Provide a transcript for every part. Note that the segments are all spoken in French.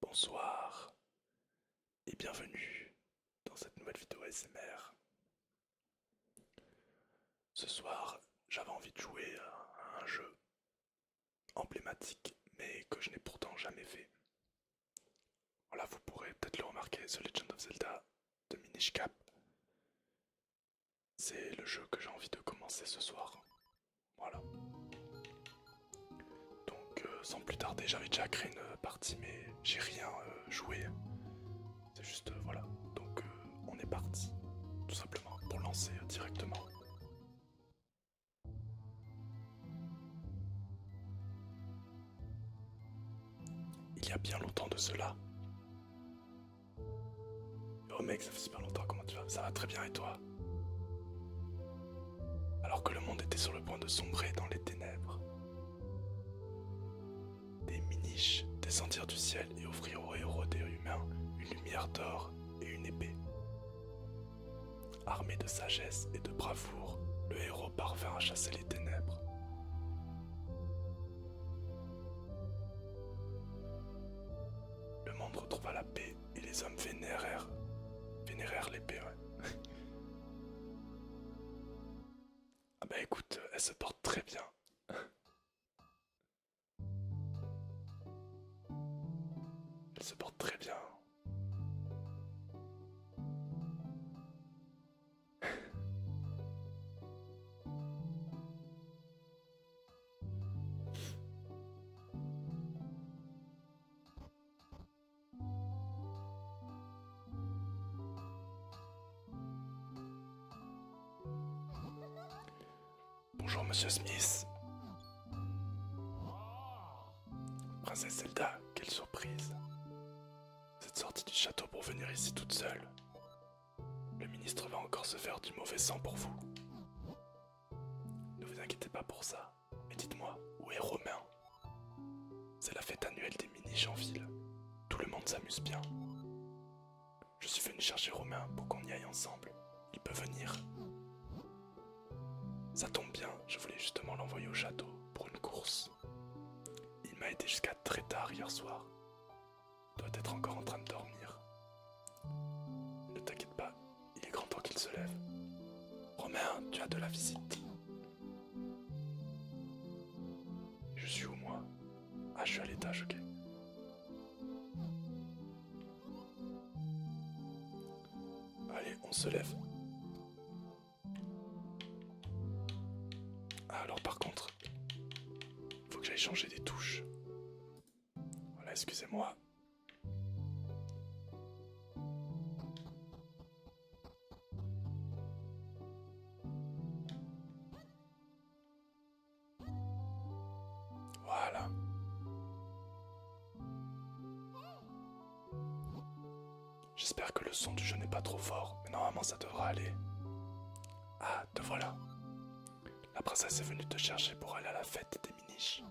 Bonsoir et bienvenue dans cette nouvelle vidéo ASMR. Ce soir, j'avais envie de jouer à un jeu emblématique mais que je n'ai pourtant jamais fait. Voilà, vous pourrez peut-être le remarquer, The Legend of Zelda de Minish Cap. C'est le jeu que j'ai envie de commencer ce soir. Voilà. Donc sans plus tarder, j'avais déjà créé une partie mais j'ai rien joué. C'est juste voilà. Donc on est parti. Tout simplement pour lancer directement. Il y a bien longtemps de cela. Oh mec, ça fait super longtemps, comment tu vas? Ça va très bien et toi? Alors que le monde était sur le point de sombrer dans les ténèbres, des miniches descendirent du ciel et offrirent aux héros des humains une lumière d'or et une épée. Armé de sagesse et de bravoure, le héros parvint à chasser les ténèbres. Le monde retrouva la paix et les hommes vénérèrent l'épée. Ouais. Ah bah écoute, elle se porte très bien. Elle se porte très bien. Bonjour Monsieur Smith. Princesse Zelda, quelle surprise. Vous êtes sortie du château pour venir ici toute seule. Le ministre va encore se faire du mauvais sang pour vous. Ne vous inquiétez pas pour ça. Mais dites-moi, où est Romain? C'est la fête annuelle des miniches en ville. Tout le monde s'amuse bien. Je suis venu chercher Romain pour qu'on y aille ensemble. Il peut venir. Ça tombe bien, je voulais justement l'envoyer au château pour une course. Il m'a aidé jusqu'à très tard hier soir. Il doit être encore en train de dormir. Ne t'inquiète pas, il est grand temps qu'il se lève. Romain, tu as de la visite. Je suis où moi? Ah, je suis à l'étage, ok. Allez, on se lève. Ah, alors par contre, faut que j'aille changer des touches. Voilà, excusez-moi. Voilà. J'espère que le son du jeu n'est pas trop fort, mais normalement ça devra aller. Ah, te voilà. La princesse est venue te chercher pour aller à la fête des miniches.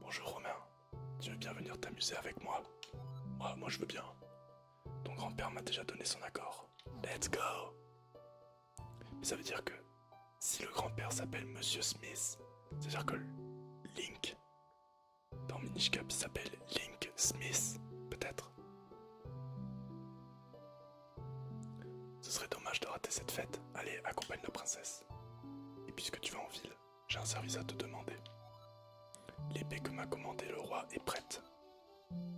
Bonjour Romain, tu veux bien venir t'amuser avec moi? Moi je veux bien. Ton grand-père m'a déjà donné son accord. Let's go! Mais ça veut dire que si le grand-père s'appelle Monsieur Smith, c'est-à-dire que Link, dans Minish Cap, il s'appelle Link Smith, peut-être. Ce serait dommage de rater cette fête. Allez, accompagne la princesse. Et puisque tu vas en ville, j'ai un service à te demander. L'épée que m'a commandée le roi est prête.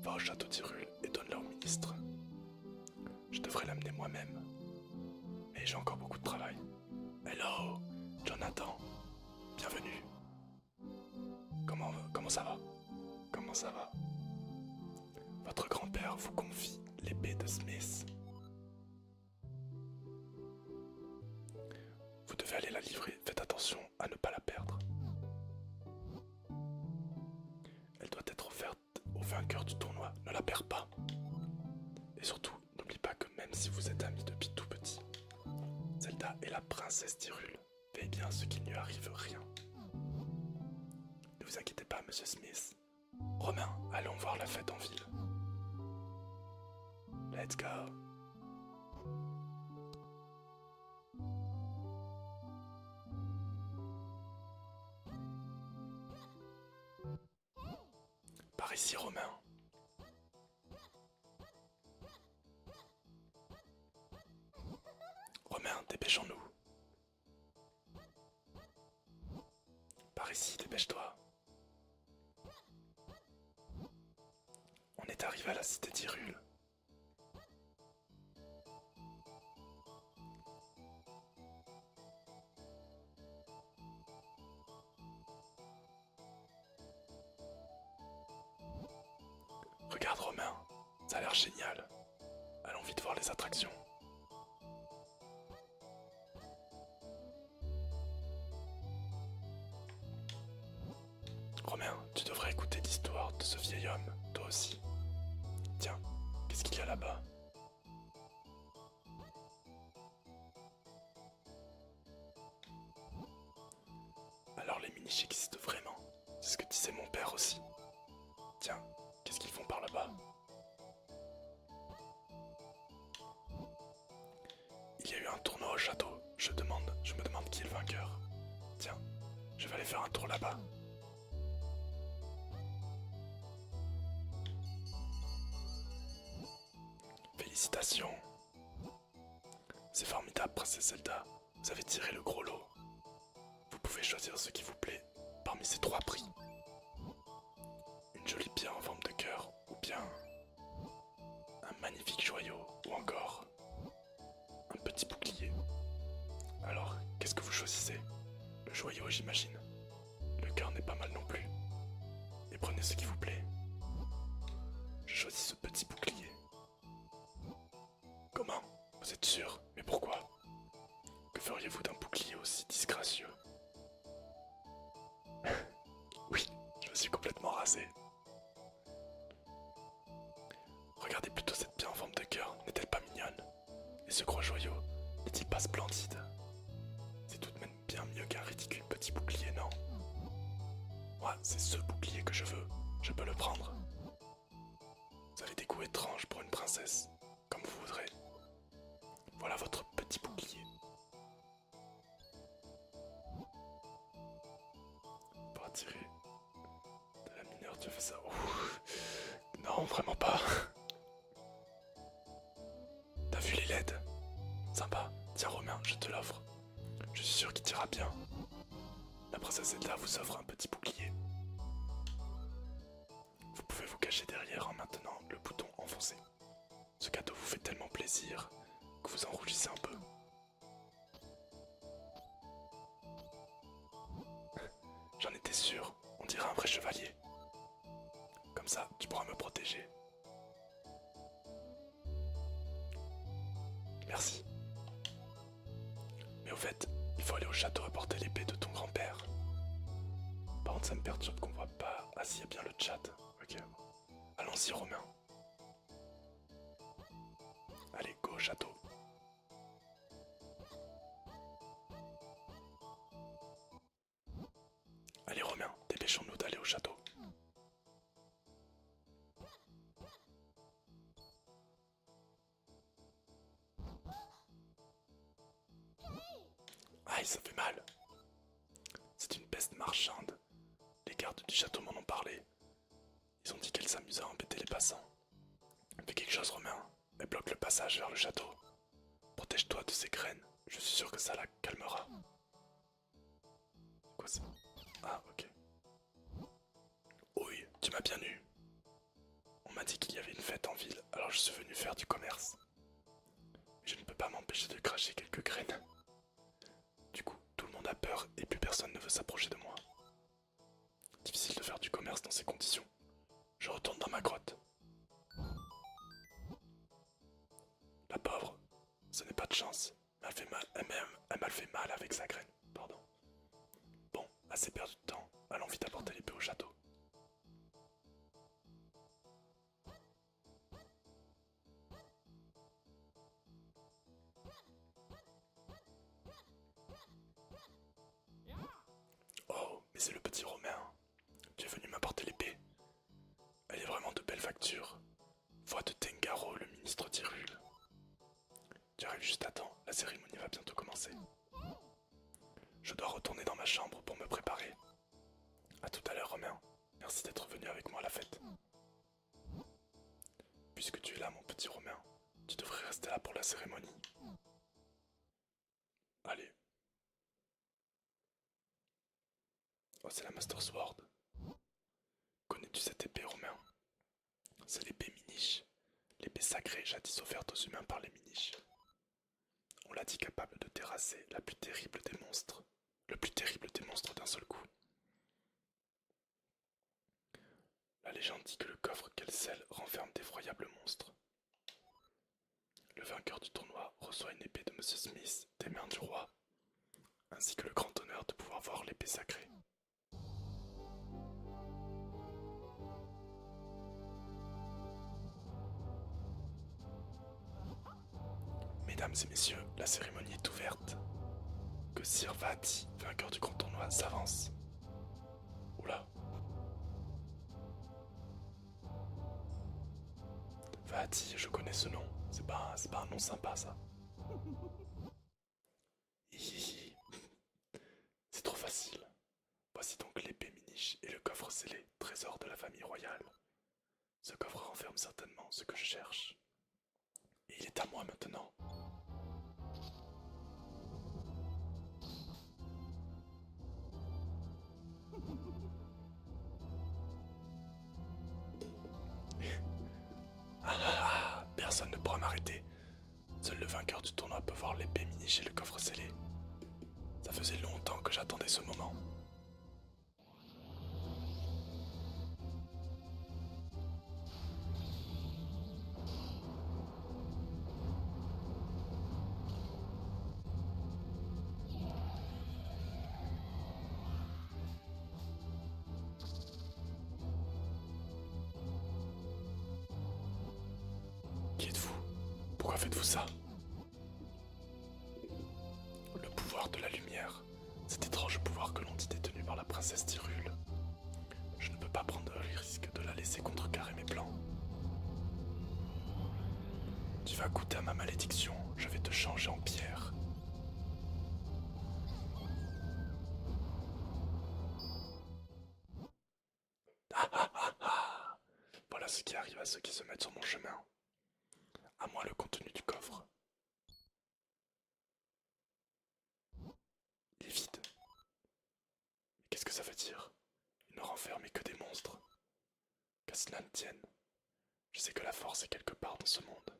Va au château d'Hyrule et donne-la au ministre. Je devrais l'amener moi-même, mais j'ai encore beaucoup de travail. Hello, Jonathan, bienvenue. Comment ça va? Comment ça va? Votre grand-père vous confie l'épée de Smith. Vous devez aller la livrer, faites attention à ne pas la perdre. Elle doit être offerte au vainqueur du tournoi, ne la perds pas. Et surtout, n'oublie pas que même si vous êtes amis depuis tout petit, Zelda est la princesse d'Hyrule. Veillez bien à ce qu'il ne lui arrive rien. Ne vous inquiétez pas, Monsieur Smith. Romain, allons voir la fête en ville. Let's go. Par ici, Romain. dépêchons-nous. Par ici, dépêche-toi. On est arrivé à la cité d'Hyrule. Regarde Romain, ça a l'air génial. Allons vite voir les attractions. Romain, tu devrais écouter l'histoire de ce vieil homme, toi aussi. Tiens, qu'est-ce qu'il y a là-bas? Alors les miniches existent vraiment. C'est ce que disait mon père aussi. Tiens, qu'est-ce qu'ils font par là-bas? Il y a eu un tournoi au château. Je me demande qui est le vainqueur. Tiens, je vais aller faire un tour là-bas. Félicitations. C'est formidable, princesse Zelda. Vous avez tiré le gros lot. Vous pouvez choisir ce qui vous plaît parmi ces 3 prix. Une jolie pierre en forme de cœur ou bien un magnifique joyau ou encore un petit bouclier. Alors, qu'est-ce que vous choisissez? Le joyau, j'imagine. Le cœur n'est pas mal non plus. Et prenez ce qui vous plaît. Je choisis ce petit bouclier. Comment? Vous êtes sûr? Mais pourquoi? Que feriez-vous d'un bouclier aussi disgracieux? Oui, je me suis complètement rasé. Regardez plutôt cette pierre en forme de cœur, n'est-elle pas mignonne? Et ce gros joyau, n'est-il pas splendide? C'est tout de même bien mieux qu'un ridicule petit bouclier, non? Moi, c'est ce bouclier que je veux, je peux le prendre. Vous avez des goûts étranges pour une princesse, comme vous voudrez. Voilà votre petit bouclier. Pour attirer de la mineure, tu fais ça. Ouh. Non, vraiment pas. T'as vu les LED? Sympa. Tiens Romain, je te l'offre. Je suis sûr qu'il t'ira bien. La princesse Zelda vous offre un petit bouclier. Vous pouvez vous cacher derrière en maintenant le bouton enfoncé. Ce cadeau vous fait tellement plaisir que vous en rougissez un peu. J'en étais sûr, on dirait un vrai chevalier. Comme ça, tu pourras me protéger. Merci. Mais au fait, il faut aller au château apporter l'épée de ton grand-père. Par contre, ça me perturbe qu'on voit pas. Ah si, il y a bien le chat. Ok. Allons-y, Romain. Allez, go au château. Allez, Romain, dépêchons-nous d'aller au château. Aïe, ça fait mal. C'est une peste marchande. Les gardes du château m'en ont parlé. Ils ont dit qu'elle s'amusait à embêter les passants. Fais quelque chose, Romain. Elle bloque le passage vers le château. Protège-toi de ces graines. Je suis sûr que ça la calmera. Quoi ça? Ah, ok. Oui, tu m'as bien eu. On m'a dit qu'il y avait une fête en ville, alors je suis venu faire du commerce. Mais je ne peux pas m'empêcher de cracher quelques graines. Du coup, tout le monde a peur et plus personne ne veut s'approcher de moi. Difficile de faire du commerce dans ces conditions. Je retourne dans ma grotte. La pauvre, ce n'est pas de chance. Elle m'a fait mal avec sa graine. Pardon. Bon, assez perdu de temps. Allons vite apporter l'épée au château. Oh, mais c'est le petit Romain. Tu es venu m'apporter l'épée. Elle est vraiment de belle facture. Voix de Tengaro, le ministre d'Hyrule. Tu arrives juste à temps, la cérémonie va bientôt commencer. Je dois retourner dans ma chambre pour me préparer. A tout à l'heure, Romain. Merci d'être venu avec moi à la fête. Puisque tu es là, mon petit Romain, tu devrais rester là pour la cérémonie. c'est la Master Sword. Connais-tu cette épée, Romain? C'est l'épée Minish, l'épée sacrée jadis offerte aux humains par les Minish. On l'a dit capable de terrasser la plus terrible des monstres, le plus terrible des monstres d'un seul coup. La légende dit que le coffre qu'elle scelle renferme d'effroyables monstres. Le vainqueur du tournoi reçoit une épée de Monsieur Smith des mains du roi, ainsi que le grand honneur de pouvoir voir l'épée sacrée. Mesdames et messieurs, la cérémonie est ouverte. Que Sir Vati, vainqueur du grand tournoi, s'avance. Oula. Vati, je connais ce nom. C'est pas un nom sympa, ça. Hihihi. C'est trop facile. Voici donc l'épée Minish et le coffre scellé, trésor de la famille royale. Ce coffre renferme certainement ce que je cherche. Et il est à moi maintenant. Personne ne pourra m'arrêter. Seul le vainqueur du tournoi peut voir l'épée Minish et le coffre scellé. Ça faisait longtemps que j'attendais ce moment. Qui êtes-vous? Pourquoi faites-vous ça? Le pouvoir de la lumière, cet étrange pouvoir que l'on dit détenu par la princesse Tyrul. Je ne peux pas prendre le risque de la laisser contrecarrer mes plans. Tu vas goûter à ma malédiction, je vais te changer en pierre. Voilà ce qui arrive à ceux qui se mettent sur mon chemin. À moi le contenu du coffre. Il est vide. Mais qu'est-ce que ça veut dire? Il ne renferme que des monstres. Qu'à cela ne tienne, je sais que la force est quelque part dans ce monde.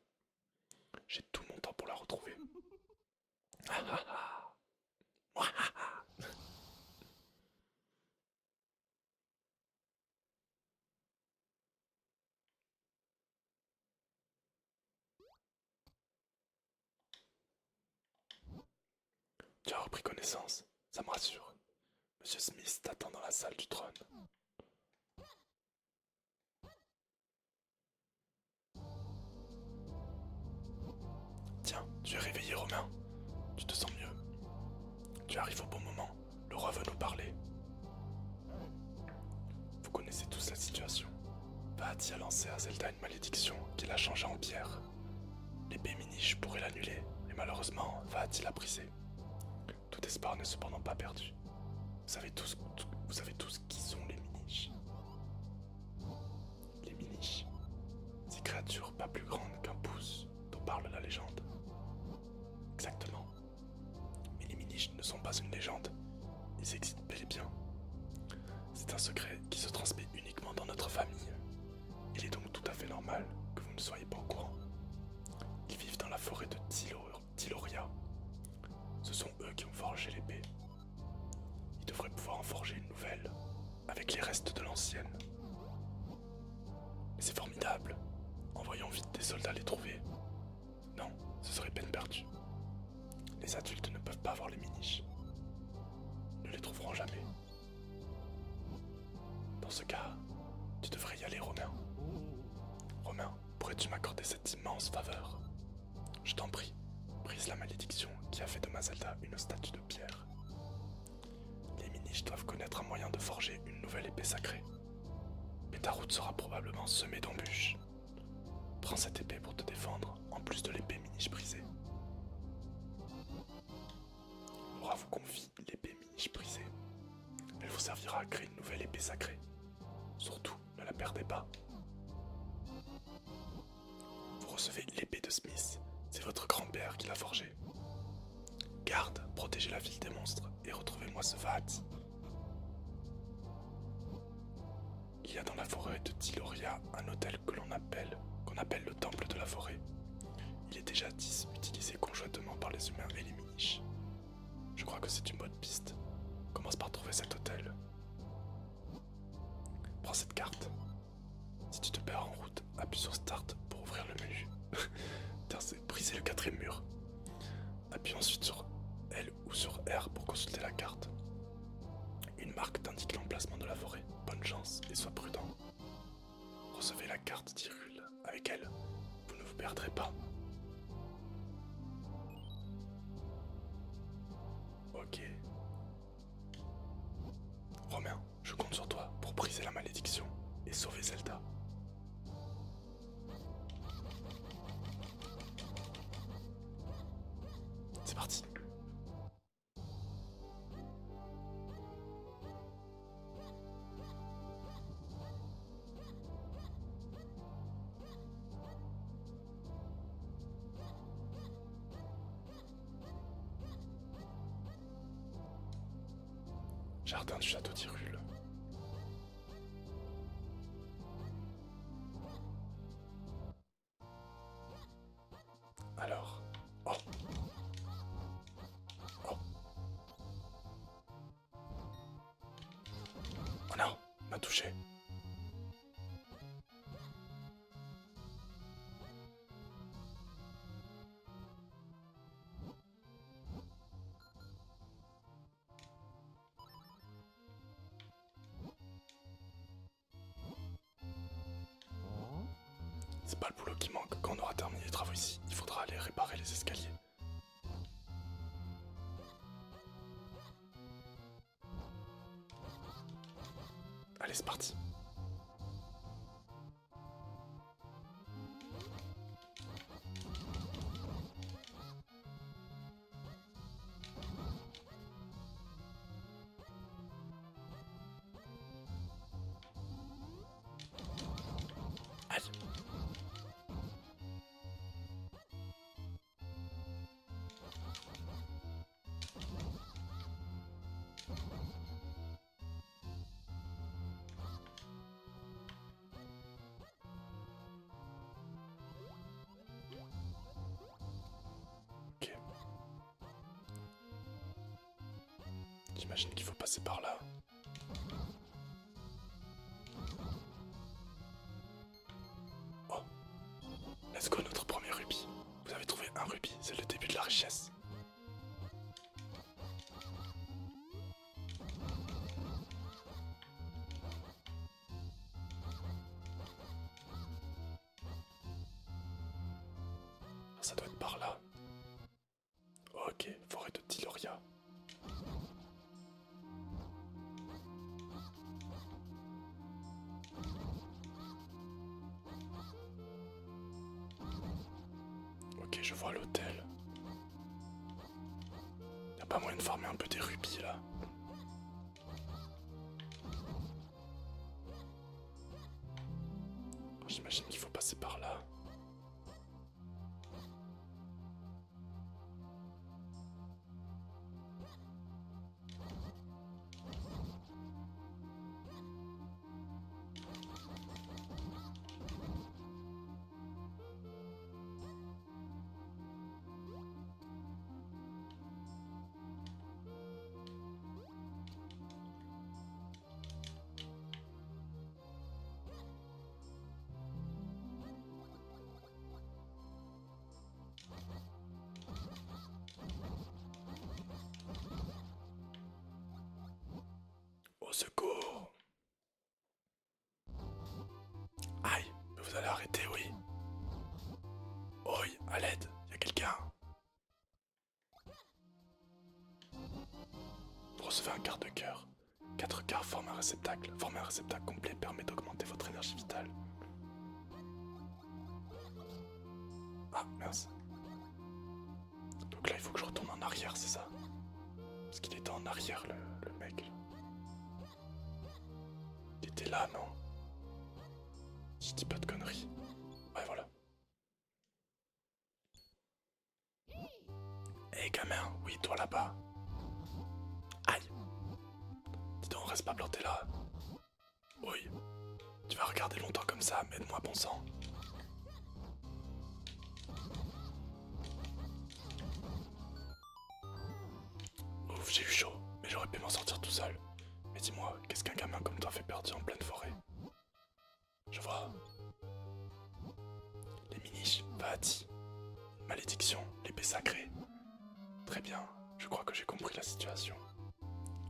J'ai tout mon temps pour la retrouver. Ah ah ah. Mouahaha. Tu as repris connaissance, ça me rassure. Monsieur Smith t'attend dans la salle du trône. Tiens, tu es réveillé, Romain. Tu te sens mieux. Tu arrives au bon moment. Le roi veut nous parler. Vous connaissez tous la situation. Vati a lancé à Zelda une malédiction qui l'a changée en pierre. L'épée Minish pourrait l'annuler, mais malheureusement, Vati l'a brisée. Tout espoir n'est cependant pas perdu. Vous savez tous qui sont les Minish. Les Minish, ces créatures pas plus grandes qu'un pouce dont parle la légende. Exactement. Mais les Minish ne sont pas une légende. Ils existent bel et bien. C'est un secret qui se transmet uniquement dans notre famille. Il est donc tout à fait normal que vous ne soyez pas au courant. Ils vivent dans la forêt de Tyloria. Ce sont eux qui ont forgé l'épée. Ils devraient pouvoir en forger une nouvelle, avec les restes de l'ancienne. Mais c'est formidable. Envoyons vite des soldats les trouver. Non, ce serait peine perdue. Les adultes ne peuvent pas voir les Minish. Ils ne les trouveront jamais. Dans ce cas, tu devrais y aller, Romain. Romain, pourrais-tu m'accorder cette immense faveur? Je t'en prie, brise la malédiction qui a fait de Zelda une statue de pierre. Les Minish doivent connaître un moyen de forger une nouvelle épée sacrée. Mais ta route sera probablement semée d'embûches. Prends cette épée pour te défendre, en plus de l'épée Minish brisée. Le roi vous confie l'épée Minish brisée. Elle vous servira à créer une nouvelle épée sacrée. Surtout, ne la perdez pas. Vous recevez l'épée de Smith. C'est votre grand-père qui l'a forgée. Garde, protégez la ville des monstres et retrouvez-moi ce Vati. Il y a dans la forêt de Tiloria un hôtel qu'on appelle le temple de la forêt. Il est déjà utilisé conjointement par les humains et les miniches. Je crois que c'est une bonne piste. Commence par trouver cet hôtel. Prends cette carte. Si tu te perds en route, appuie sur Start pour ouvrir le menu. Putain, c'est briser le quatrième mur. Appuie ensuite sur L ou sur R pour consulter la carte. Une marque t'indique l'emplacement de la forêt. Bonne chance et sois prudent. Recevez la carte d'Hyrule. Avec elle, vous ne vous perdrez pas. Ok. Romain, je compte sur toi pour briser la malédiction et sauver Zelda. C'est parti. Jardin du château d'Hyrule. Alors... Oh. Oh. Oh non, m'a touché. C'est pas le boulot qui manque. Quand on aura terminé les travaux ici, il faudra aller réparer les escaliers. Allez, c'est parti. Aïe. Ok. J'imagine qu'il faut passer par là. Oh. Let's go, notre premier rubis. Vous avez trouvé un rubis, c'est le début de la richesse. Ça doit être par là. Ok, forêt de Tiloria. Ok, je vois l'hôtel. Y'a pas moyen de farmer un peu des rubis là? J'imagine qu'il faut passer par là. Au secours! Aïe, vous allez arrêter, oui. Oi, à l'aide, y'a quelqu'un. Vous recevez un quart de cœur. 4 quarts forment un réceptacle. Former un réceptacle complet permet d'augmenter votre énergie vitale. Ah, mince. Donc là, il faut que je retourne en arrière, c'est ça? Parce qu'il était en arrière, le mec. Il était là, non? Je dis pas de conneries. Ouais, voilà. Hé, gamin, oui, toi là-bas. Aïe. Dis donc, on reste pas planté là. Oui. vas regarder longtemps comme ça, aide-moi bon sang. Ouf, j'ai eu chaud, mais j'aurais pu m'en sortir tout seul. Mais dis-moi, qu'est-ce qu'un gamin comme toi fait perdu en pleine forêt? Je vois. Les miniches, Vahati. Malédiction, l'épée sacrée. Très bien, je crois que j'ai compris la situation.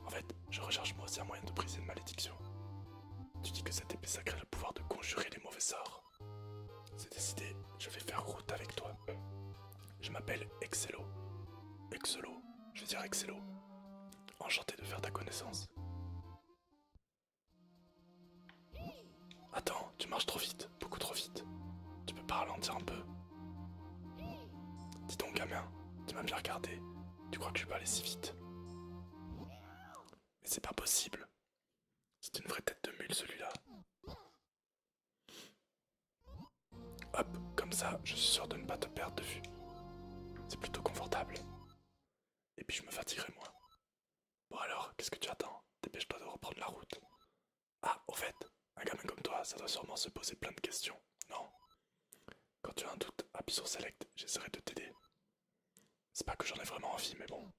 En fait, je recherche moi aussi un moyen de briser une malédiction. Tu dis que cette épée sacrée a le pouvoir de conjurer les mauvais sorts. C'est décidé, je vais faire route avec toi. Je m'appelle Excello. Excello, je vais dire Excello. Enchanté de faire ta connaissance. Attends, tu marches trop vite, beaucoup trop vite. Tu peux pas ralentir un peu? Dis donc gamin, tu m'as bien regardé. Tu crois que je vais pas aller si vite? Mais c'est pas possible. C'est une vraie tête de mule celui-là. Hop, comme ça, je suis sûr de ne pas te perdre de vue. C'est plutôt confortable. Et puis je me fatiguerai moins. Bon alors, qu'est-ce que tu attends? Dépêche-toi de reprendre la route. Ah, au fait, un gamin comme toi, ça doit sûrement se poser plein de questions, non? Quand tu as un doute, appuie sur Select, j'essaierai de t'aider. C'est pas que j'en ai vraiment envie, mais bon.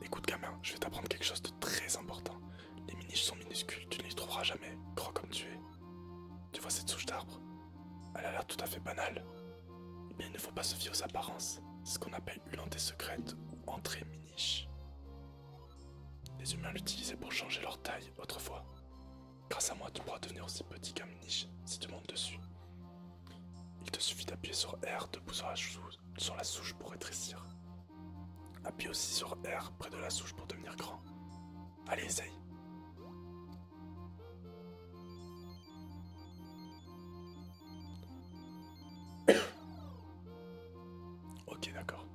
Écoute gamin, je vais t'apprendre quelque chose de très important. Les miniches sont minuscules, tu ne les trouveras jamais, grand comme tu es. Tu vois cette souche d'arbre? Elle a l'air tout à fait banale. Eh bien il ne faut pas se fier aux apparences. C'est ce qu'on appelle une entrée secrète ou entrée miniche. Les humains l'utilisaient pour changer leur taille autrefois. Grâce à moi, tu pourras devenir aussi petit qu'un miniche si tu montes dessus. Il te suffit d'appuyer sur R debout sur la souche pour rétrécir. Appuie aussi sur R près de la souche pour devenir grand. Allez, essaye. Ok, d'accord.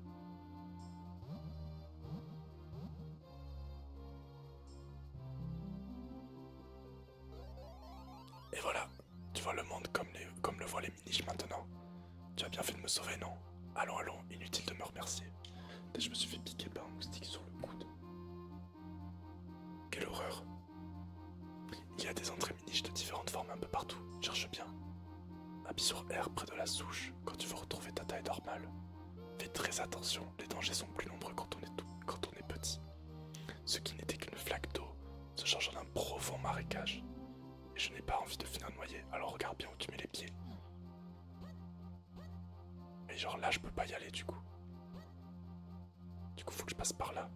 Et voilà, tu vois le monde comme le voient les miniches maintenant. Tu as bien fait de me sauver, non? Allons, allons, inutile de me remercier. Je me suis fait piquer par un moustique sur le coude. Quelle horreur. Il y a des entrées miniches de différentes formes un peu partout, cherche bien. Appuie sur R près de la souche quand tu veux retrouver ta taille normale. Fais très attention, les dangers sont plus nombreux quand on est petit. Ce qui n'était qu'une flaque d'eau se change en un profond marécage. Et je n'ai pas envie de finir noyé, alors regarde bien où tu mets les pieds. Mais genre là je peux pas y aller du coup. Du coup faut que je passe par là.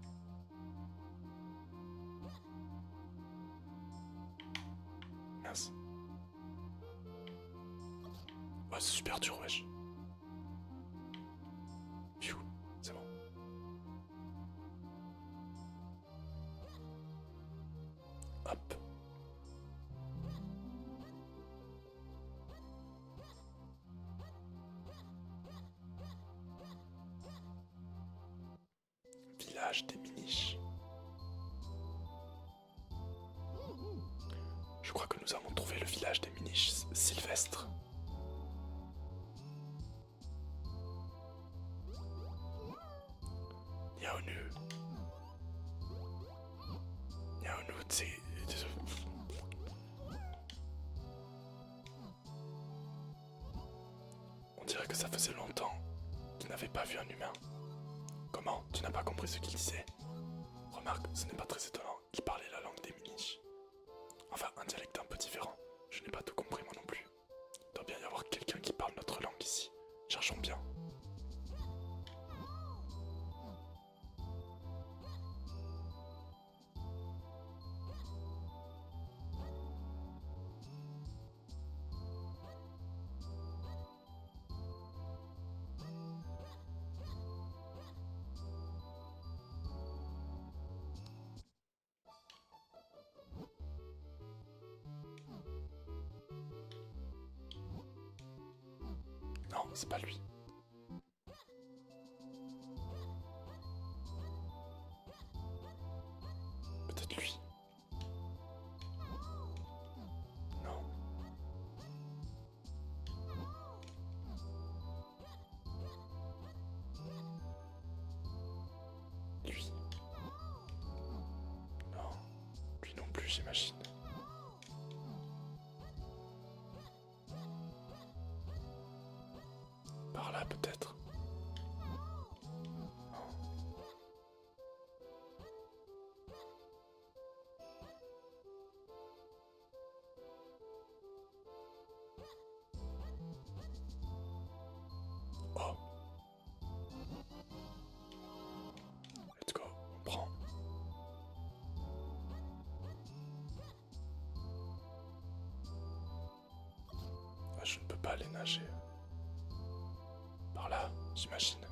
Mince. Ouais c'est super dur wesh. Pfiou, c'est bon. Hop. Village des miniches. Je crois que nous avons trouvé le village des miniches sylvestres. Yaonu. Yaonu, c'est... On dirait que ça faisait longtemps qu'il n'avait pas vu un humain. Comment? Tu n'as pas compris ce qu'il disait? Remarque, ce n'est pas très étonnant, il parlait la langue des miniches. Enfin, un dialecte un peu différent. Je n'ai pas tout compris moi non plus. Il doit bien y avoir quelqu'un qui parle notre langue ici. Cherchons bien. Non, c'est pas lui. Peut-être lui. Non. j'imagine. Par là peut-être. Oh. Let's go, on prend. Ah, je ne peux pas aller nager. Par là, j'imagine.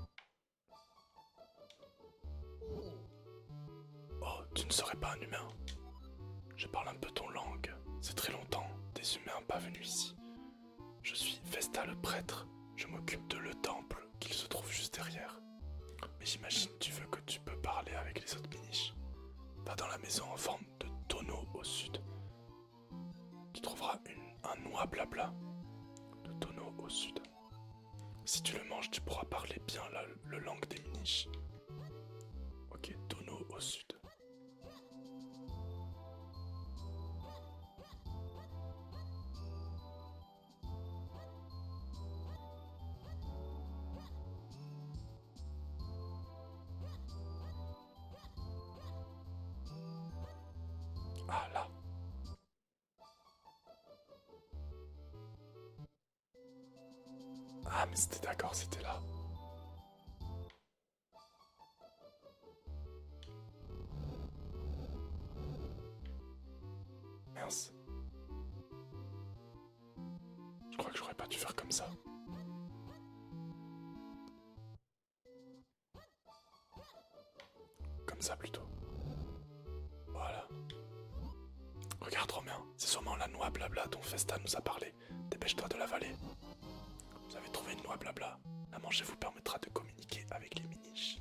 Oh, tu ne serais pas un humain. Je parle un peu ton langue. C'est très longtemps, des humains pas venus ici. Je suis Vesta le prêtre. Je m'occupe de le temple, qu'il se trouve juste derrière. Mais j'imagine tu veux que tu peux parler avec les autres miniches. Va dans la maison en forme de tonneau au sud. Tu trouveras un noix blabla. Le tonneau au sud. Si tu le manges, tu pourras parler bien le langue des miniches. Ok, tonneau au sud. Ah là. Ah mais c'était d'accord, c'était là. Mince. Je crois que j'aurais pas dû faire comme ça. Comme ça plutôt. Voilà. Regarde Romain, c'est sûrement la noix blabla dont Festa nous a parlé. Dépêche-toi de l'avaler. Vous avez trouvé une noix blabla. La manger vous permettra de communiquer avec les miniches.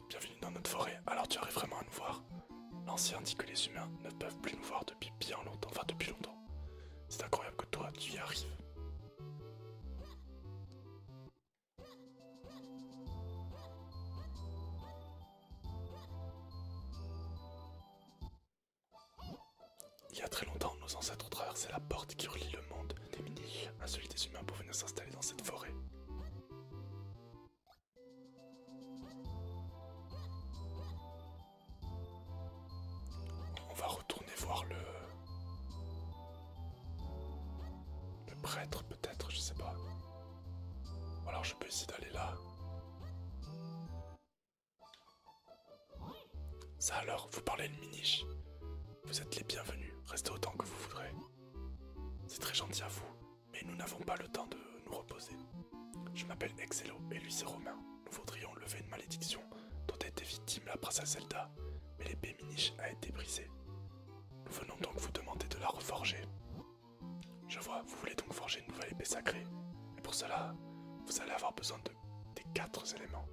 Bienvenue dans notre forêt, alors tu arrives vraiment à nous voir. L'ancien dit que les humains ne peuvent plus nous voir depuis bien longtemps, enfin depuis longtemps. C'est incroyable que toi, tu y arrives. Il y a très longtemps, nos ancêtres ont traversé la porte qui relie le monde des miniches à celui des humains pour venir s'installer dans cette forêt. On va retourner voir le prêtre peut-être, je sais pas. Ou alors je peux essayer d'aller là. Ça alors, vous parlez le miniche. Vous êtes les bienvenus, restez autant que vous voudrez. C'est très gentil à vous, mais nous n'avons pas le temps de nous reposer. Je m'appelle Excello et lui c'est Romain. Nous voudrions lever une malédiction dont a été victime la princesse Zelda, mais l'épée miniche a été brisée. Nous venons donc vous demander de la reforger. Je vois, vous voulez donc forger une nouvelle épée sacrée. Et pour cela, vous allez avoir besoin des 4 éléments.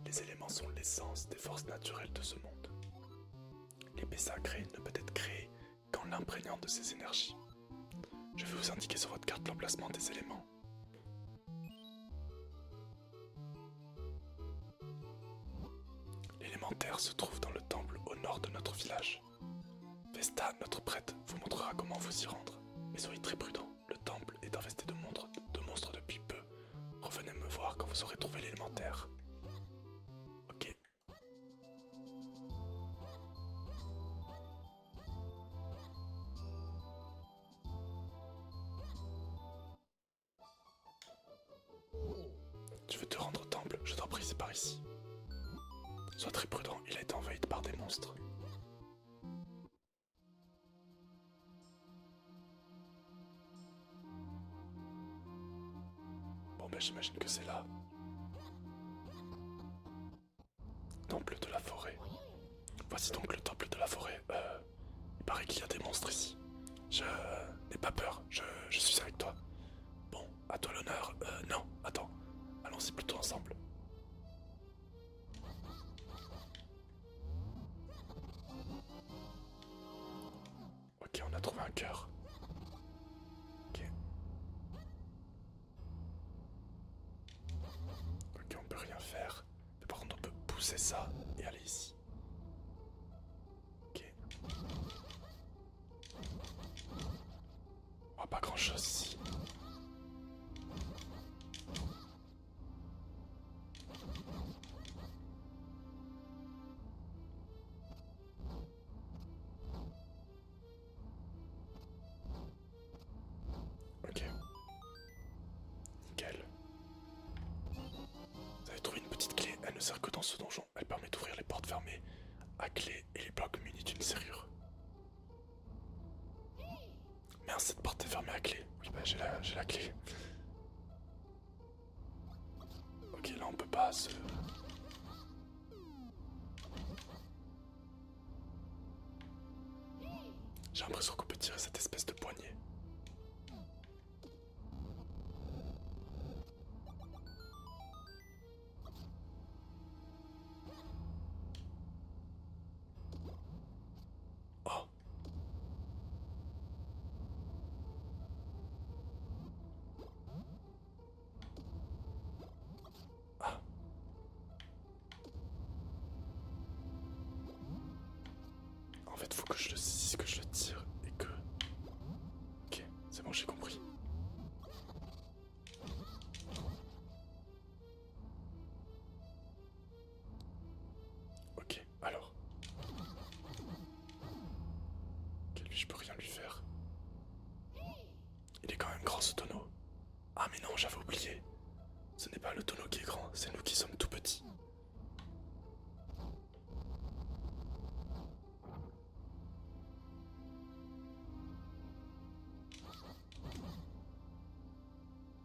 Les éléments sont l'essence des forces naturelles de ce monde. L'épée sacrée ne peut être créée qu'en l'imprégnant de ces énergies. Je vais vous indiquer sur votre carte l'emplacement des éléments. L'élémentaire se trouve dans le temple au nord de notre village. Vesta, notre prêtre, vous montrera comment vous y rendre. Mais soyez très prudent, le temple est infesté de monstres depuis peu. Revenez me voir quand vous aurez trouvé l'élémentaire. Ok. Tu veux te rendre au temple? Je t'en prie, c'est par ici. Sois très prudent, il a été envahi par des monstres. Bon ben j'imagine que c'est là. Temple de la forêt. Voici donc le temple de la forêt. Il paraît qu'il y a des monstres ici. Je n'ai pas peur, je suis avec toi. Bon, à toi l'honneur. Non, attends. Allons-y plutôt ensemble. Ok, on a trouvé un cœur. Ok. Ok, on peut rien faire. pousser ça et aller ici. Ok. On voit pas grand chose ici. Ok. Nickel. Vous avez trouvé une petite clé, elle ne sert que dans ce donjon. Elle permet d'ouvrir les portes fermées à clé et les blocs munis d'une serrure. Merde, cette porte est fermée à clé. Oui, bah j'ai la clé. Ok, là on peut pas se... J'ai l'impression qu'on peut tirer cette espèce de poignée. Oh. Ah. En fait, faut que je le saisisse, que je le tire et que... Ok, c'est bon, j'ai compris. Ok, alors. Ok, lui, je peux rien lui faire. Il est quand même grand ce tonneau. Ah mais non, j'avais oublié. Ce n'est pas le tonneau qui est grand, c'est nous qui sommes tout petits.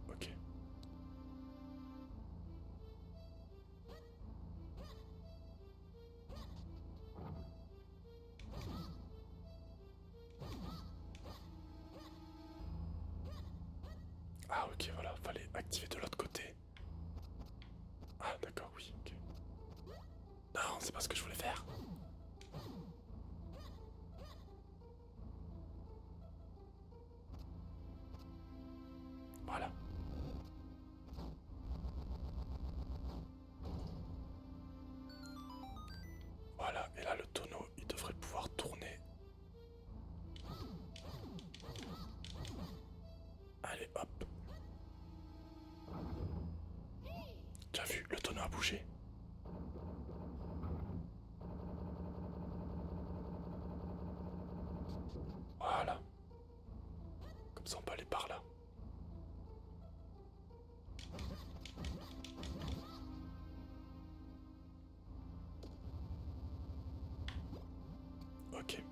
Ok. Ah ok, voilà, fallait activer de l'autre côté. Ah d'accord, oui, ok. Non, c'est pas ce que je voulais faire. Voilà. Voilà, et là le tonneau, il devrait pouvoir tourner. Allez, hop. Tu as vu, le tonneau a bougé. Voilà. Comme ça on peut aller par là. Ok.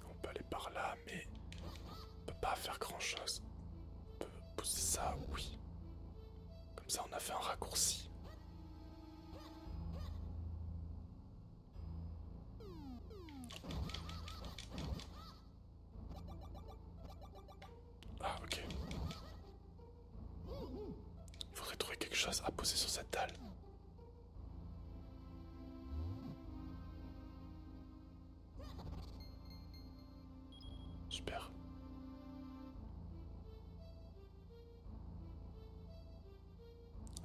On peut aller par là, mais on peut pas faire grand chose. On peut pousser ça, oui. Comme ça on a fait un raccourci. Ah ok. Il faudrait trouver quelque chose à poser sur cette dalle. Super.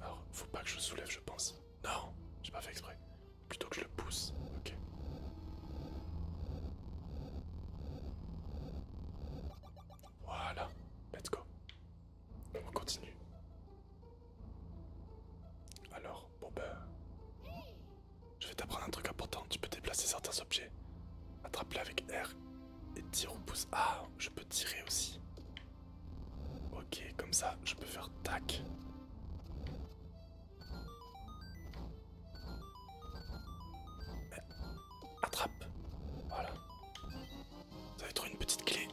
Alors, faut pas que je le soulève, je pense. Non, j'ai pas fait exprès. Plutôt que je le pousse. Ok. Voilà. Let's go. On continue. Alors, bon ben... Je vais t'apprendre un truc important. Tu peux déplacer certains objets. Attrape-les avec R et tire ou pousse. Ah, je peux tirer aussi. Ok, comme ça, je peux faire tac. Attrape. Voilà. Vous avez trouvé une petite clé.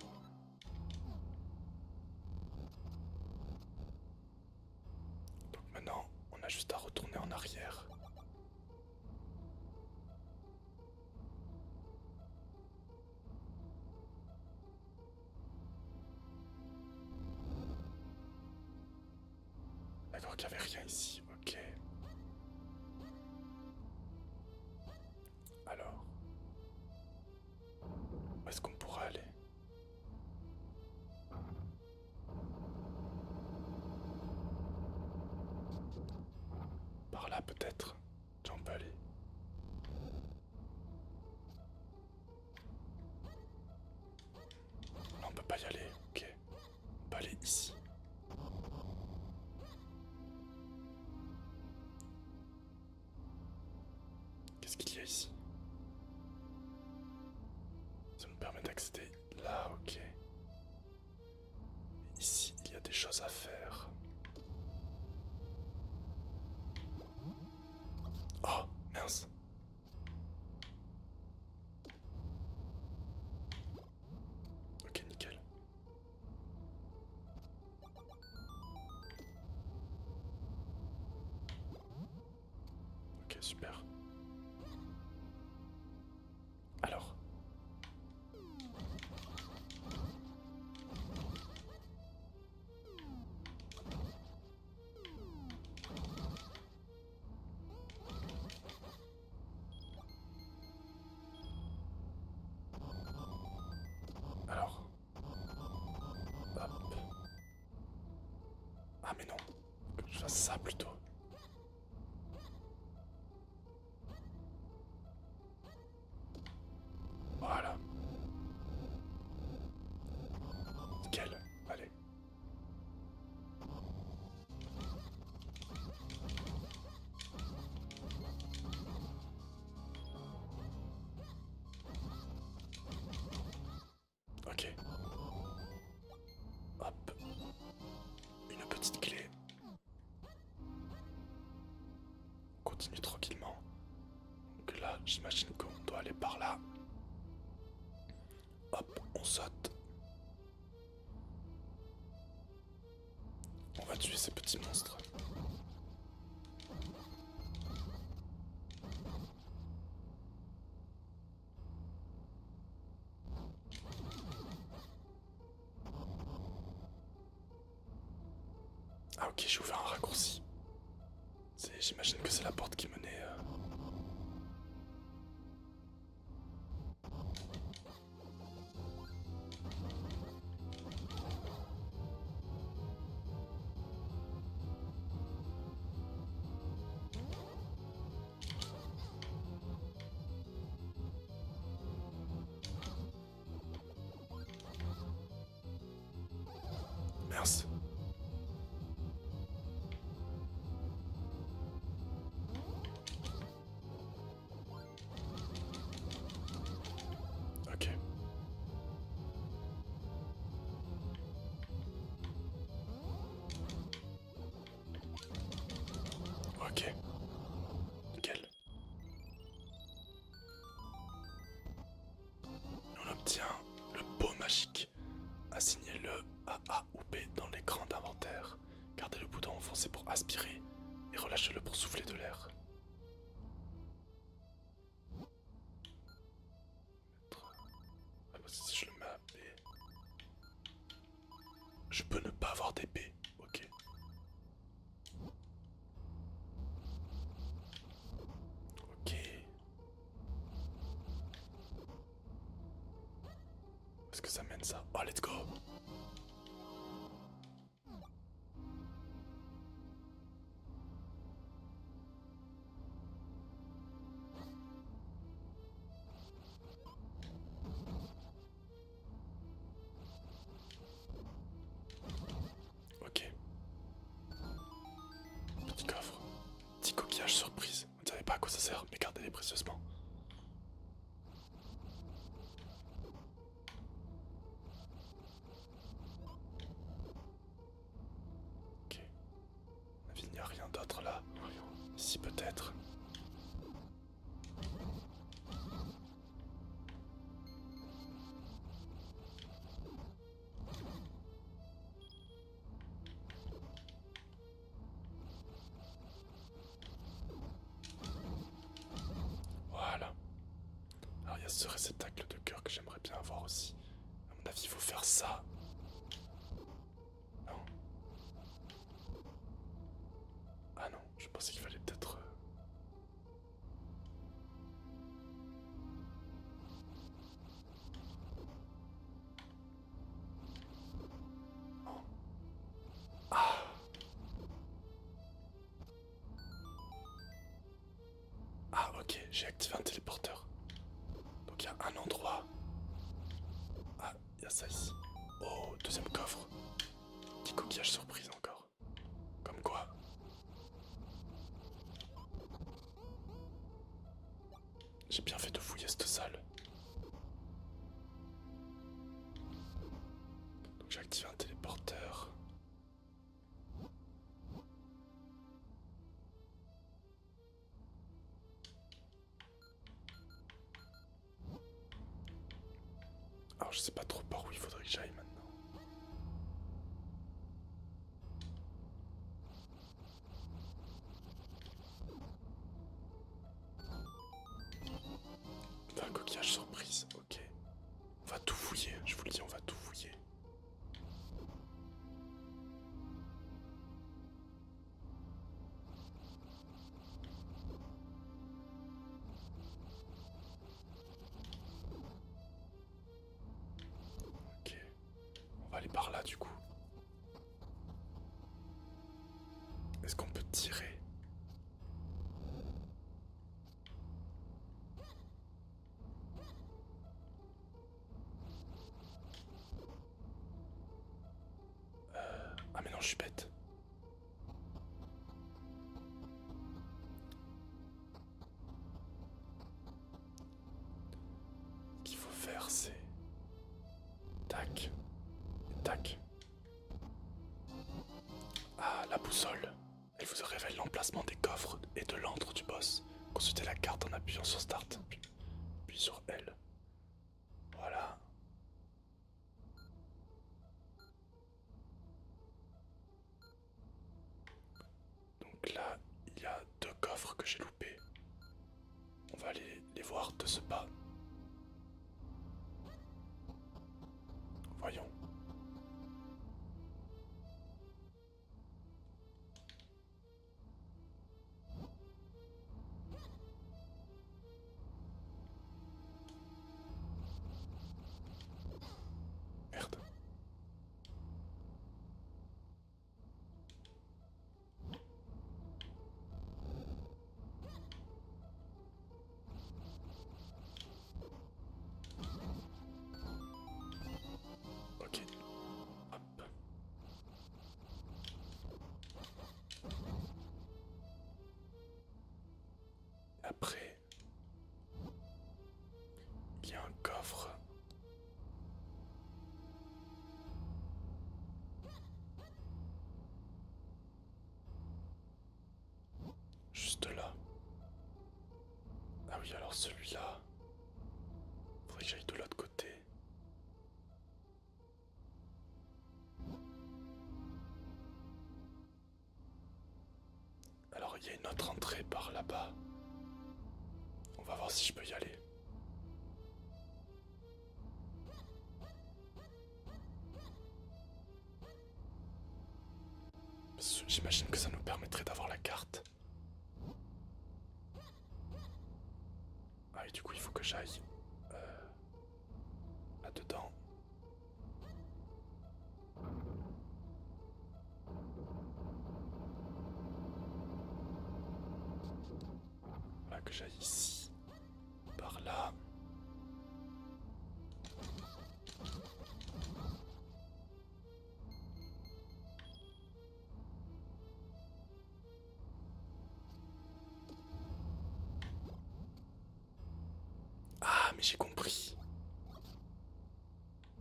Donc maintenant, on a juste à retourner en arrière. D'accord qu'il n'y avait rien ici. Ok. Alors. Où est-ce qu'on pourra aller? Par là peut-être. Tiens, on peut aller. c'était là, ok. Ici, il y a des choses à faire. Oh, mince. Ok, nickel. Ok, super. Alors. Alors. Hop. Ah mais non. Que je fasse ça plutôt. Voilà. Nickel. Allez. Ok. Hop. Une petite clé. On continue tranquillement. Donc là, j'imagine qu'on doit aller par là. Hop, on saute. On va tuer ces petits monstres. Ah ok, j'ai ouvert un raccourci. J'imagine que c'est la porte qui menait... Mince. Ok. Ok. Nickel. On obtient le pot magique. Assignez-le à A ou B dans l'écran d'inventaire. Gardez le bouton enfoncé pour aspirer et relâchez-le pour souffler de l'air. Ah, parce que si je le mets à B, je peux ne pas avoir d'épée. Ok. Ok. Est-ce que ça mène ça? Oh, let's go! Ok. Petit coffre. Petit coquillage surprise. On ne savait pas à quoi ça sert, mais gardez-les précieusement. Ok. Il n'y a rien d'autre là. Ici peut-être. Voilà. Alors il y a ce réceptacle de cœur que j'aimerais bien avoir aussi. À mon avis, il faut faire ça. Non. Ah non, je pensais qu'il fallait peut-être... Non. Ah. Ah ok, j'ai activé un téléporteur. Donc il y a un endroit. Ah, il y a ça ici. Oh, deuxième coffre. Petit coquillage surprise encore. Comme quoi. J'ai bien fait de fouiller cette salle. je sais pas trop par où il faudrait que j'aille maintenant. Un coquillage surprise, ok. On va tout fouiller, je vous le dis, on va tout fouiller. Ok, on va aller par là du coup. Est-ce qu'on peut tirer? Ah mais non, je suis bête. Ce qu'il faut faire c'est... Tac. Tac. Ah, la boussole. Elle vous révèle l'emplacement des coffres et de l'antre du boss. Consultez la carte en appuyant sur Start, puis sur L. Voilà. Donc là, il y a deux coffres que j'ai loupés. On va les voir de ce pas. Voyons. Merde. Ok. Hop. Après, il y a un coffre. Juste là. Ah oui, alors celui-là. Faudrait que j'aille de l'autre côté. Alors il y a une autre entrée par là-bas. On va voir si je peux y aller. J'imagine que ça nous permettrait d'avoir la carte. Ah et du coup il faut que j'aille là-dedans. Voilà, que j'aille ici. Par là. Ah mais j'ai compris.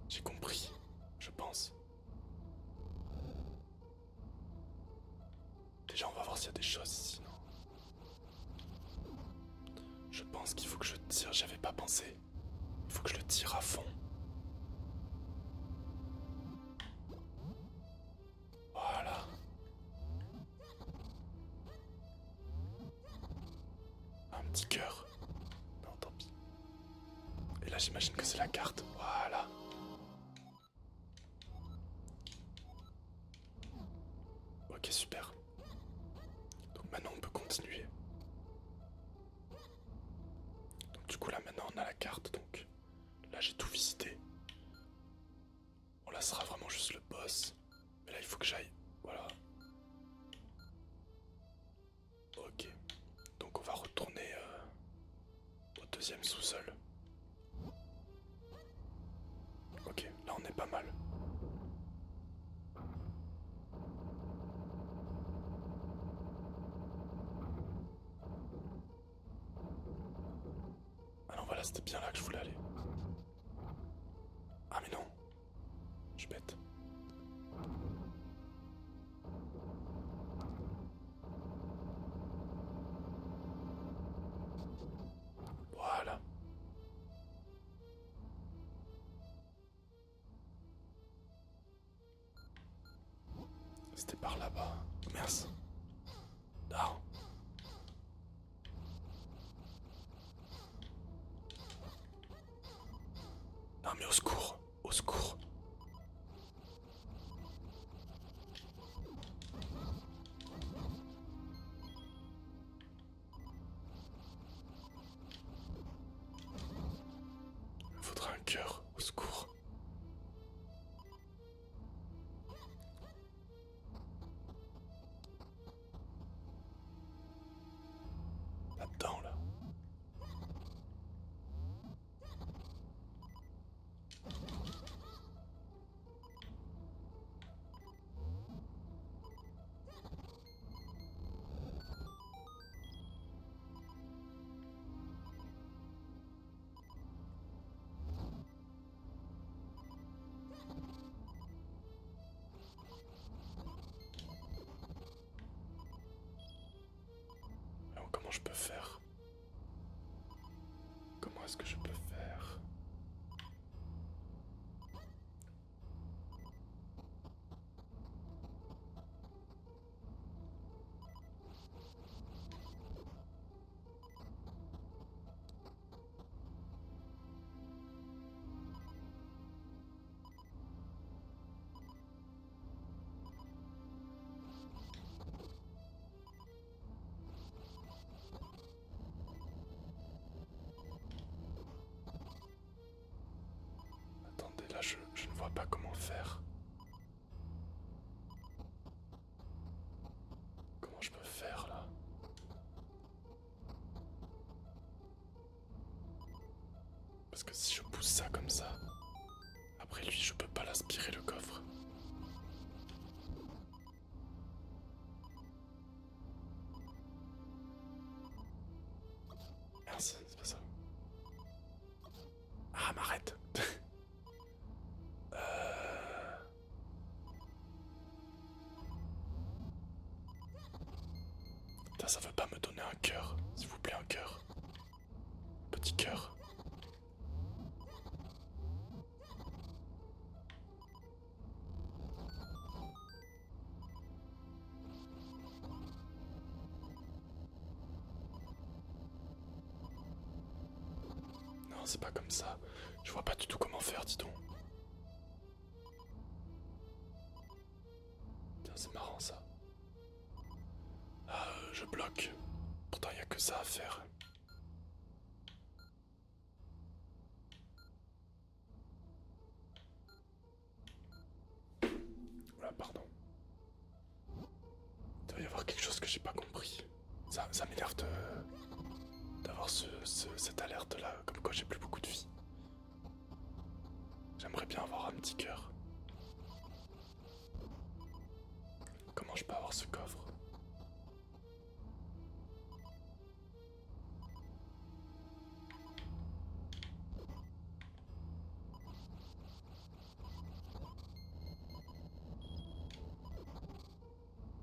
J'ai compris, je pense. Déjà on va voir s'il y a des choses ici, non? Je pense qu'il faut que je tire, j'avais pas pensé. Il faut que je le tire à fond. Voilà. Un petit cœur. Non, tant pis. Et là j'imagine que c'est la carte. Voilà. Ok, super. Donc maintenant on peut continuer. Donc du coup là maintenant on a la carte, donc là j'ai tout visité. Bon là ce sera vraiment juste le boss. Mais là il faut que j'aille. Voilà. Ok. Donc on va retourner au deuxième sous-sol. Ok, là on est pas mal. Ah non voilà, c'était bien là que je voulais aller. Ah mais non. Je suis bête. Voilà. C'était par là-bas. Mince. Non. Non mais au secours. Au secours. Il me faudra un cœur. Au secours. Là-dedans, là. Alors, comment je peux faire? Comment est-ce que je peux faire? Attendez, là je ne vois pas comment faire. Comment je peux faire là? Parce que si je pousse ça comme ça, après lui je peux pas l'aspirer le coffre. Merci, c'est pas ça. Ah, m'arrête. Putain, ça veut pas me donner un cœur. S'il vous plaît, un cœur. Petit cœur. Non, c'est pas comme ça. Je vois pas du tout comment faire, dis donc. Tiens, c'est marrant ça. Ah, je bloque. Pourtant, y a que ça à faire. Oula, pardon. Il doit y avoir quelque chose que j'ai pas compris. Ça m'énerve d'avoir cette alerte là, comme quoi j'ai plus beaucoup de vie. J'aimerais bien avoir un petit cœur. Comment je peux avoir ce coffre?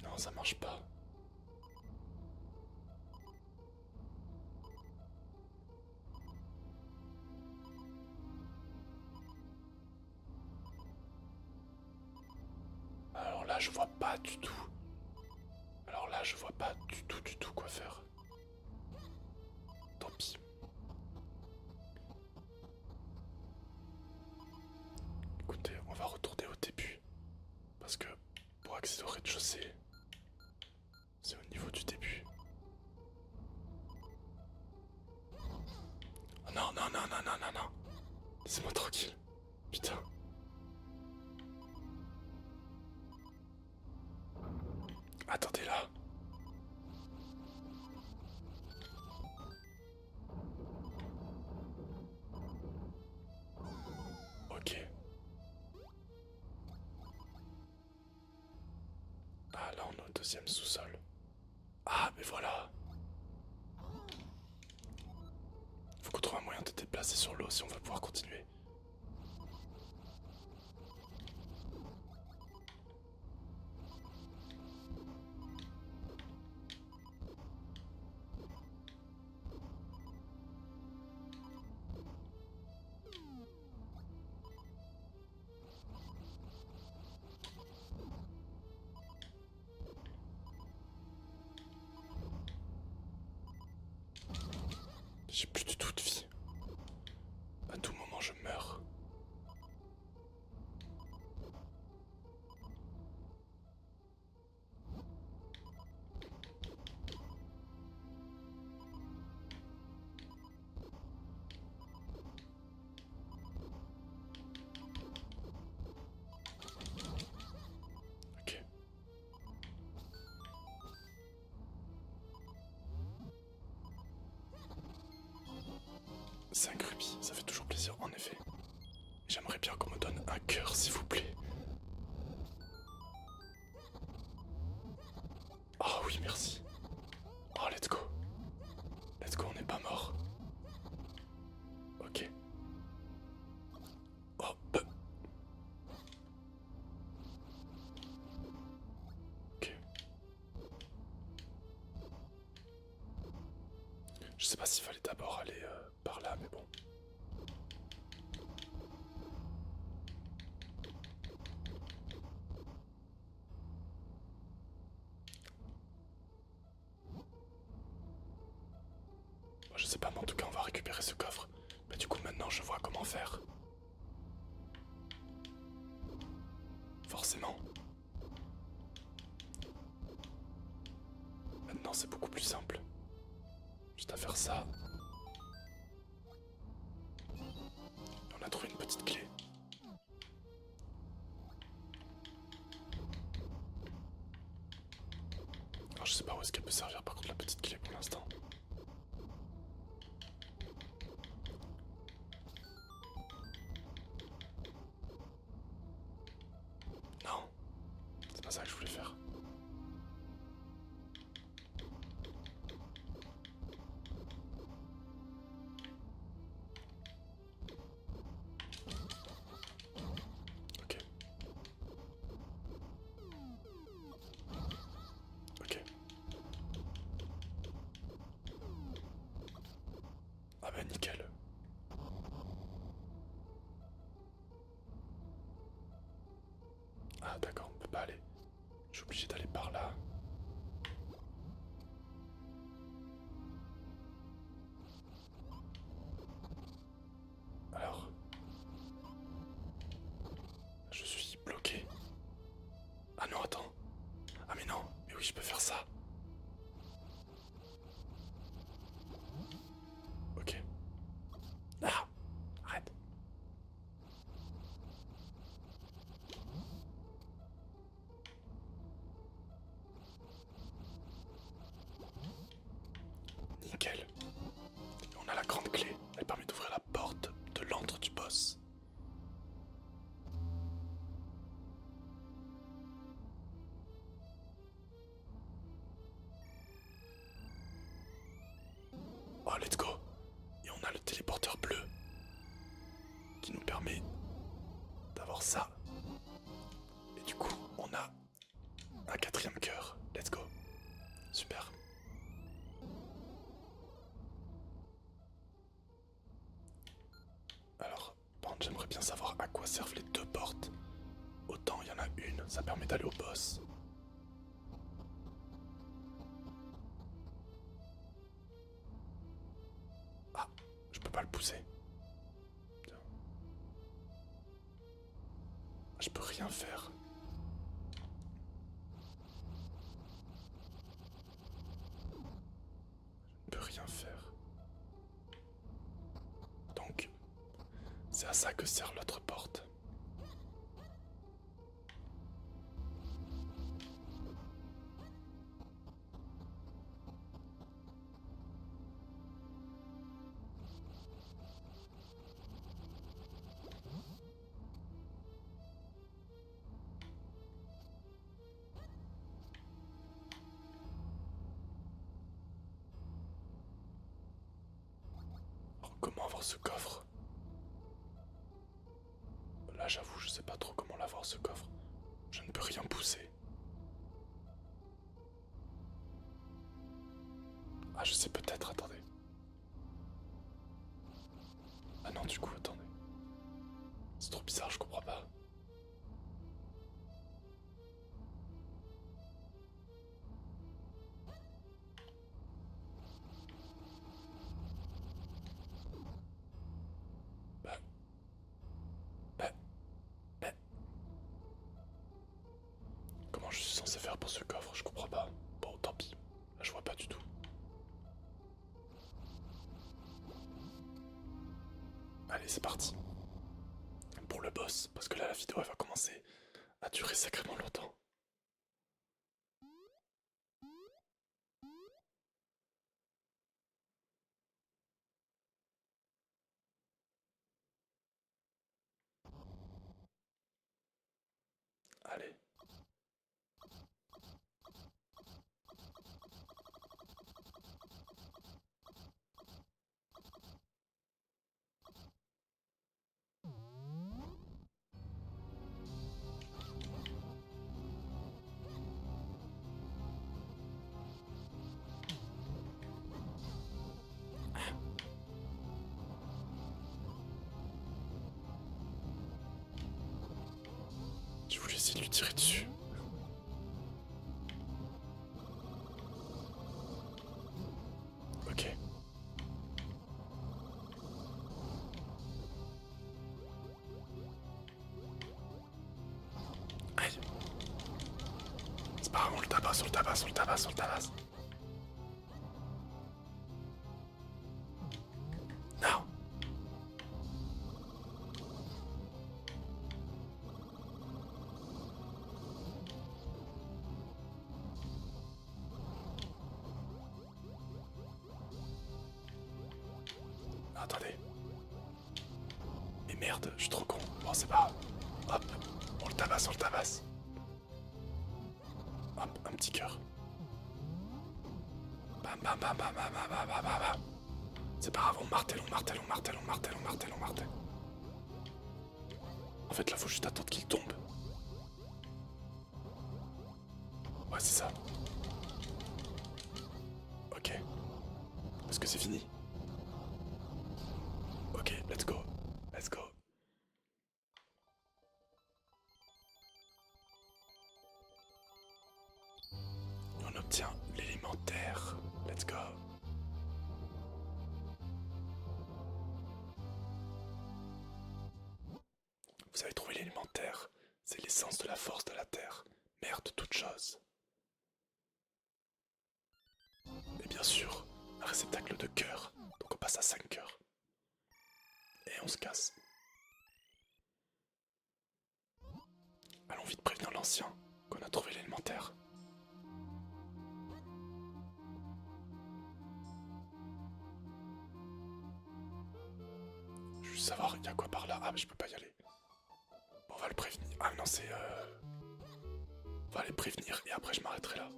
Non, ça marche pas. Alors là, je vois pas du tout. Alors là, je vois pas du tout quoi faire. Tant pis. Écoutez, on va retourner au début. Parce que pour accéder au rez-de-chaussée, c'est au niveau du début. Oh non, non, non, non, non, non, non. Laissez-moi tranquille. Putain. Attendez là. Ok. Ah là on est au deuxième sous-sol. Ah mais voilà. Faut qu'on trouve un moyen de déplacer sur l'eau si on va pouvoir continuer. 5 rubis, ça fait toujours plaisir en effet. J'aimerais bien qu'on me donne un cœur s'il vous plaît. Ah oui merci. Oh let's go. Let's go, on n'est pas mort. Ok. Oh ok. Je sais pas s'il fallait d'abord aller par là mais bon. Je sais pas mais en tout cas on va récupérer ce coffre. Mais du coup maintenant je vois comment faire. Forcément. Maintenant c'est beaucoup plus simple. Juste à faire ça. On a trouvé une petite clé. Alors je sais pas où est-ce qu'elle peut servir par contre la petite clé pour l'instant. Non, c'est pas ça que je voulais faire. Ok. Ok. Ah bah nickel. Ah d'accord, on peut pas aller. Je suis obligé d'aller par là. Alors, je suis bloqué. Ah non, attends. Ah mais non, mais oui, je peux faire ça. Ok. Ah, arrête. Nickel. On a la grande clé. Elle permet d'ouvrir la porte de l'antre du boss. Oh, let's go. Et on a le téléporteur bleu qui nous permet d'avoir ça. Et du coup, on a un quatrième cœur. Let's go. Super. Alors, par contre, j'aimerais bien savoir à quoi servent les deux portes. Autant il y en a une, ça permet d'aller au boss. Ah, je peux pas le pousser. Tiens. Je peux rien faire. Je ne peux rien faire. Donc, c'est à ça que sert l'autre porte. Alors, comment avoir ce coffre? Là, j'avoue, je sais pas trop comment l'avoir ce coffre. Je ne peux rien pousser. Ah, je sais peut-être, attendez. Ah non, du coup, attendez. C'est trop bizarre, je comprends pas. Bah, bah, bah. Comment je suis censé faire pour ce coffre? Je comprends pas. Bon, tant pis. Là, je vois pas du tout. Allez, c'est parti. Pour le boss, parce que là, la vidéo, elle va commencer à durer sacrément longtemps. essayer de lui tirer dessus. Ok. Aïe. C'est pas grave, on le tabasse, on le tabasse, on le tabasse, on le tabasse. Non. Attendez. Mais merde, je suis trop con. Bon, c'est pas grave. Hop, on le tabasse, on le tabasse. Hop, un petit cœur. Bam, bam, bam, bam, bam, bam, bam, bam, bam. C'est pas grave, on martèle, on martèle, on martèle, on martèle, on martèle, on martèle. En fait, là, faut juste attendre qu'il tombe. Ouais, c'est ça. Ok. Est-ce que c'est fini? Ok, let's go. Let's go. Et on obtient l'élémentaire. Let's go. Vous avez trouvé l'élémentaire. C'est l'essence de la force de la Terre. Mère de toute chose. Et bien sûr, un réceptacle de cœur. Donc on passe à 5 cœurs. Et on se casse. Allons vite prévenir l'ancien qu'on a trouvé l'élémentaire. Je veux juste savoir, il y a quoi par là? Ah, mais je peux pas y aller. Bon, on va le prévenir. Ah, non, c'est. On va les prévenir et après je m'arrêterai là.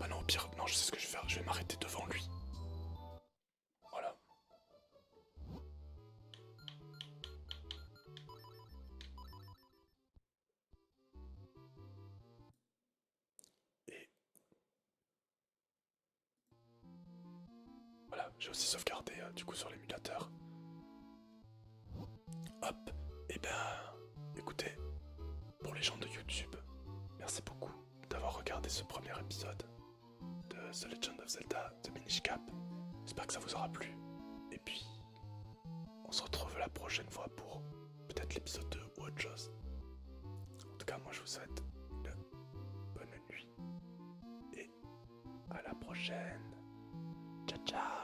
Bah non, au pire, non, je sais ce que je vais faire. Je vais m'arrêter devant lui. Voilà. Et voilà, j'ai aussi sauvegardé du coup sur l'émulateur. Hop, et ben, écoutez, pour les gens de YouTube, merci beaucoup d'avoir regardé ce premier épisode de The Legend of Zelda de Minish Cap. J'espère que ça vous aura plu. Et puis, on se retrouve la prochaine fois pour peut-être l'épisode 2 ou autre chose. En tout cas, moi je vous souhaite une bonne nuit et à la prochaine. Ciao ciao.